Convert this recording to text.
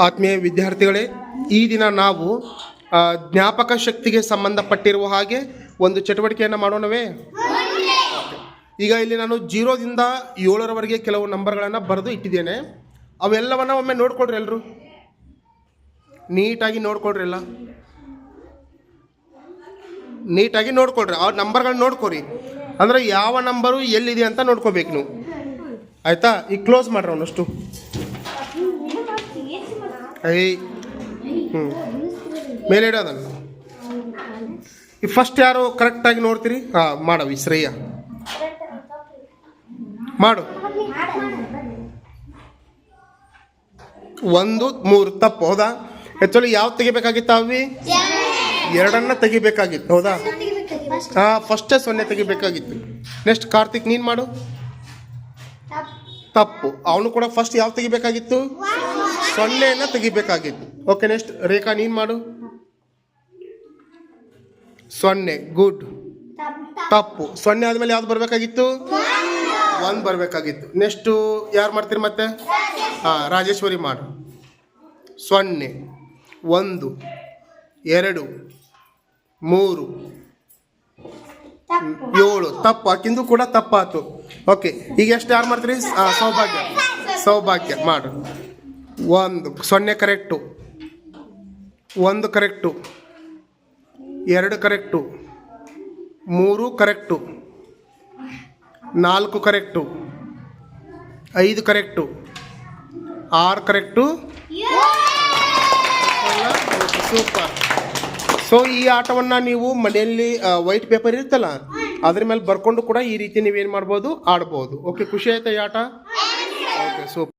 ಆತ್ಮೀಯ ವಿದ್ಯಾರ್ಥಿಗಳೇ, ಈ ದಿನ ನಾವು ಜ್ಞಾಪಕ ಶಕ್ತಿಗೆ ಸಂಬಂಧಪಟ್ಟಿರುವ ಹಾಗೆ ಒಂದು ಚಟುವಟಿಕೆಯನ್ನು ಮಾಡೋಣವೇ? ಈಗ ಇಲ್ಲಿ ನಾನು 0ದಿಂದ 7ರವರೆಗೆ ಕೆಲವು ನಂಬರ್ಗಳನ್ನು ಬರೆದು ಇಟ್ಟಿದ್ದೇನೆ. ಅವೆಲ್ಲವನ್ನು ಒಮ್ಮೆ ನೋಡ್ಕೊಳ್ರಿ, ಎಲ್ಲರೂ ನೀಟಾಗಿ ನೋಡ್ಕೊಳ್ರಿ. ಎಲ್ಲ ನೀಟಾಗಿ ನೋಡ್ಕೊಳ್ರಿ, ಆ ನಂಬರ್ಗಳನ್ನ ನೋಡ್ಕೊರಿ. ಅಂದರೆ ಯಾವ ನಂಬರು ಎಲ್ಲಿದೆ ಅಂತ ನೋಡ್ಕೋಬೇಕು ನೀವು, ಆಯಿತಾ? ಈಗ ಕ್ಲೋಸ್ ಮಾಡ್ರಿ ಅವನಷ್ಟು. ಮೇಲೆ ಇಡೋದನ್ನು ಈ ಫಸ್ಟ್ ಯಾರು ಕರೆಕ್ಟಾಗಿ ನೋಡ್ತೀರಿ? ಮಾಡವಿ ಶ್ರೇಯ ಮಾಡು. 1 3 ತಪ್ಪು, ಹೌದಾ? ಆ್ಯಕ್ಚುಲಿ ಯಾವ್ದು ತೆಗಿಬೇಕಾಗಿತ್ತು? ಅವಿ 2 ತೆಗಿಬೇಕಾಗಿತ್ತು, ಹೌದಾ? ಫಸ್ಟೇ 0 ತೆಗಿಬೇಕಾಗಿತ್ತು. ನೆಕ್ಸ್ಟ್ ಕಾರ್ತಿಕ್ ನೀನು ಮಾಡು. ತಪ್ಪು, ಅವನು ಕೂಡ ಫಸ್ಟ್ ಯಾವ್ದು ತೆಗಿಬೇಕಾಗಿತ್ತು? 0 ತೆಗಿಬೇಕಾಗಿತ್ತು. ಓಕೆ, ನೆಕ್ಸ್ಟ್ ರೇಖಾ ನೀನು ಮಾಡು. 0, ಗುಡ್. ತಪ್ಪು, 0 ಆದಮೇಲೆ ಯಾವ್ದು ಬರಬೇಕಾಗಿತ್ತು? 1 ಬರಬೇಕಾಗಿತ್ತು. ನೆಕ್ಸ್ಟು ಯಾರು ಮಾಡ್ತೀರಿ ಮತ್ತೆ? ರಾಜೇಶ್ವರಿ ಮಾಡು. 0 1 2 3 7 ತಪ್ಪು, ಆಕಿಂದು ಕೂಡ ತಪ್ಪಾಯ್ತು. ಓಕೆ, ಈಗ ಎಷ್ಟು ಯಾರು ಮಾಡ್ತೀರಿ? ಸೌಭಾಗ್ಯ ಮಾಡು. 1 0 correct, 1 correct, 2 correct, 3 correct, 4 correct, 5 correct, 6 correct. Super. So ಈ ಆಟವನ್ನು ನೀವು ಮನೆಯಲ್ಲಿ ವೈಟ್ ಪೇಪರ್ ಇರುತ್ತಲ್ಲ, ಅದ್ರ ಮೇಲೆ ಬರ್ಕೊಂಡು ಕೂಡ ಈ ರೀತಿ ನೀವೇನು ಮಾಡ್ಬೋದು? ಆಡ್ಬೋದು. ಓಕೆ, ಖುಷಿ ಆಯ್ತಾ ಈ ಆಟ? Okay, super.